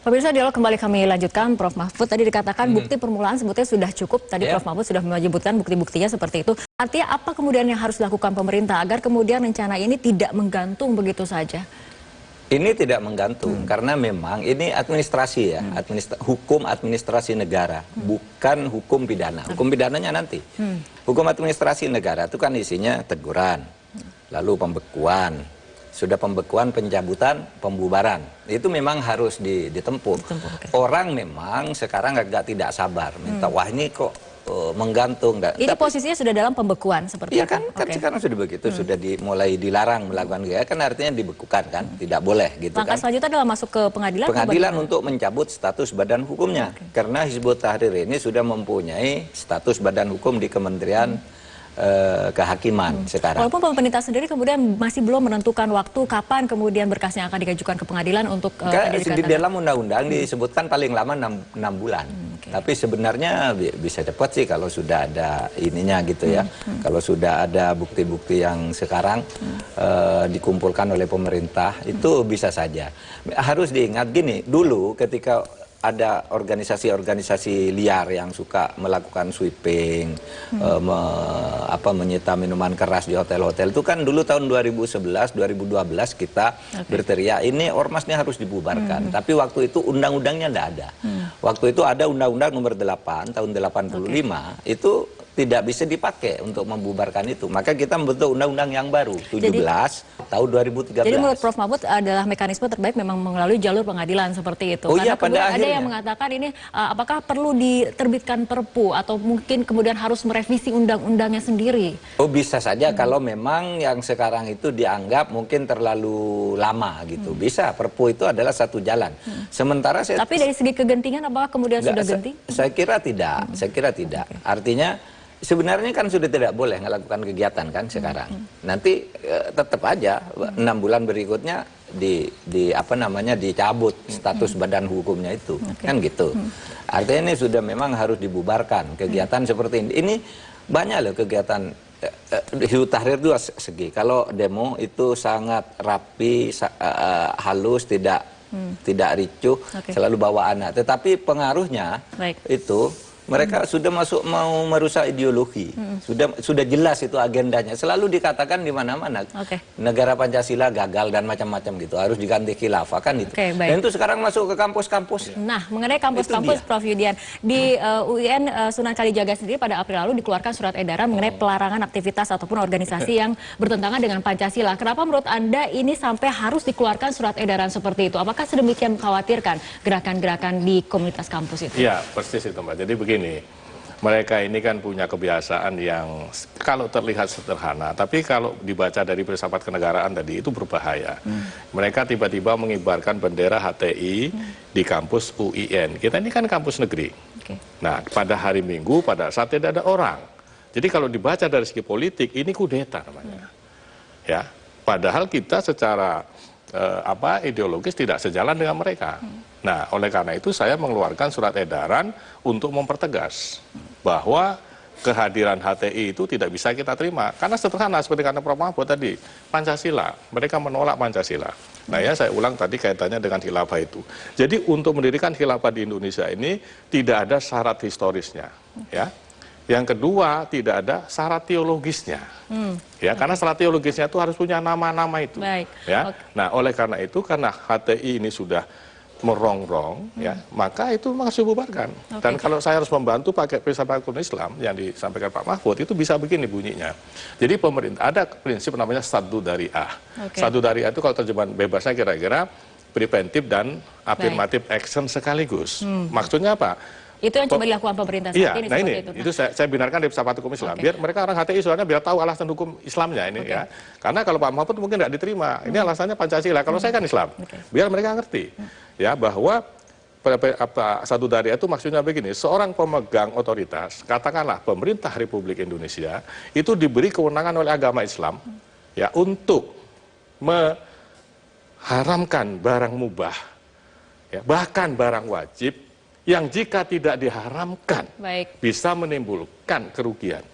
Pemirsa, dialog kembali kami lanjutkan. Prof. Mahfud tadi dikatakan bukti permulaan sebetulnya sudah cukup. Tadi Prof. Mahfud sudah menyebutkan bukti-buktinya seperti itu. Artinya apa kemudian yang harus dilakukan pemerintah agar kemudian rencana ini tidak menggantung begitu saja? Ini tidak menggantung karena memang ini administrasi ya, hukum administrasi negara, bukan hukum pidana. Hukum pidananya nanti. Hukum administrasi negara itu kan isinya teguran, lalu pembekuan. Sudah pembekuan, pencabutan, pembubaran. Itu memang harus ditempuh. Orang memang sekarang agak tidak sabar. Minta, wah ini kok menggantung. Ini posisinya sudah dalam pembekuan seperti itu? Iya kan sekarang sudah begitu. Sudah mulai dilarang melakukan gaya. Kan artinya dibekukan kan. Tidak boleh gitu Langkah kan. selanjutnya adalah masuk ke pengadilan? Pengadilan untuk mencabut status badan hukumnya. Karena Hizbut Tahrir ini sudah mempunyai status badan hukum di Kementerian Kehakiman sekarang. Walaupun pemerintah sendiri kemudian masih belum menentukan waktu kapan kemudian berkasnya akan diajukan ke pengadilan untuk di dalam undang-undang disebutkan paling lama 6 bulan. Tapi sebenarnya bisa cepat sih kalau sudah ada ininya gitu ya. Kalau sudah ada bukti-bukti yang sekarang dikumpulkan oleh pemerintah itu bisa saja. Harus diingat gini, dulu ketika ada organisasi-organisasi liar yang suka melakukan sweeping, menyita minuman keras di hotel-hotel itu kan dulu tahun 2011, 2012 kita berteriak ini ormasnya harus dibubarkan. Tapi waktu itu undang-undangnya tidak ada. Waktu itu ada Undang-Undang Nomor 8 tahun 85 itu tidak bisa dipakai untuk membubarkan itu. Maka kita membentuk undang-undang yang baru 17 tahun 2013. Jadi menurut Prof. Mahfud adalah mekanisme terbaik memang melalui jalur pengadilan seperti itu. Oh iya, pada ada yang mengatakan ini apakah perlu diterbitkan perpu atau mungkin kemudian harus merevisi undang-undangnya sendiri? Oh bisa saja kalau memang yang sekarang itu dianggap mungkin terlalu lama gitu. Bisa, perpu itu adalah satu jalan. Sementara tapi dari segi kegentingan apakah kemudian sudah genting? Saya kira tidak. Saya kira tidak. Artinya sebenarnya kan sudah tidak boleh melakukan kegiatan kan sekarang. Nanti tetap aja 6 bulan berikutnya dicabut status badan hukumnya itu. Kan gitu. Artinya ini sudah memang harus dibubarkan kegiatan seperti ini. Ini banyak loh kegiatan Hizbut Tahrir itu segi. Kalau demo itu sangat rapi, halus, tidak ricuh, selalu bawa anak. Tetapi pengaruhnya itu mereka sudah masuk mau merusak ideologi. Sudah jelas itu agendanya. Selalu dikatakan di mana-mana. Negara Pancasila gagal dan macam-macam gitu. Harus diganti khilafah kan itu. Dan itu sekarang masuk ke kampus-kampus. Nah, mengenai kampus-kampus Prof. Yudian, di UIN Sunan Kalijaga sendiri pada April lalu dikeluarkan surat edaran mengenai pelarangan aktivitas ataupun organisasi yang bertentangan dengan Pancasila. Kenapa menurut Anda ini sampai harus dikeluarkan surat edaran seperti itu? Apakah sedemikian mengkhawatirkan gerakan-gerakan di komunitas kampus itu? Iya, persis itu Mbak. Jadi begini, mereka ini kan punya kebiasaan yang kalau terlihat sederhana, tapi kalau dibaca dari filsafat kenegaraan tadi itu berbahaya. Mereka tiba-tiba mengibarkan bendera HTI di kampus UIN. Kita ini kan kampus negeri. Nah, pada hari Minggu, pada saat tidak ada orang. Jadi kalau dibaca dari segi politik, ini kudeta namanya. Ya, padahal kita secara ideologis tidak sejalan dengan mereka. Nah, oleh karena itu saya mengeluarkan surat edaran untuk mempertegas bahwa kehadiran HTI itu tidak bisa kita terima. Karena sederhana seperti kata Prof. Mahfud tadi, Pancasila, mereka menolak Pancasila. Nah ya, saya ulang tadi kaitannya dengan khilafah itu. Jadi untuk mendirikan khilafah di Indonesia ini tidak ada syarat historisnya, ya. Yang kedua, tidak ada syarat teologisnya. Ya, karena syarat teologisnya itu harus punya nama-nama itu. Ya. Nah, oleh karena itu, karena HTI ini sudah merongrong, ya, maka itu harus dibubarkan. Dan kalau saya harus membantu pakai filsafat Islam yang disampaikan Pak Mahfud, itu bisa begini bunyinya. Jadi pemerintah ada prinsip namanya Saddu Dari'ah. Saddu Dari'ah itu kalau terjemahan bebasnya kira-kira preventif dan afirmatif action sekaligus. Maksudnya apa? Itu yang coba dilakukan pemerintah saat ini. Nah itu saya benarkan dari filsafat hukum Islam. Biar mereka orang HTI soalnya biar tahu alasan hukum Islamnya ini ya. Karena kalau Pak Mahfud mungkin tidak diterima. Ini alasannya Pancasila. Kalau saya kan Islam. Biar mereka ngerti ya bahwa Saddu Dari'ah itu maksudnya begini. Seorang pemegang otoritas, katakanlah pemerintah Republik Indonesia itu diberi kewenangan oleh agama Islam ya untuk mengharamkan barang mubah ya, bahkan barang wajib yang jika tidak diharamkan bisa menimbulkan kerugian.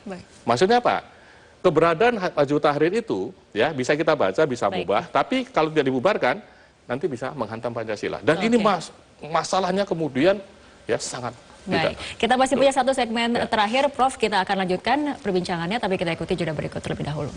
Maksudnya apa? Keberadaan Hizbut Tahrir itu ya bisa kita baca, bisa mubah, tapi kalau tidak dibubarkan nanti bisa menghantam Pancasila. Dan ini masalahnya kemudian ya sangat baik. Kita masih punya satu segmen terakhir, Prof. Kita akan lanjutkan perbincangannya, tapi kita ikuti jeda berikut terlebih dahulu.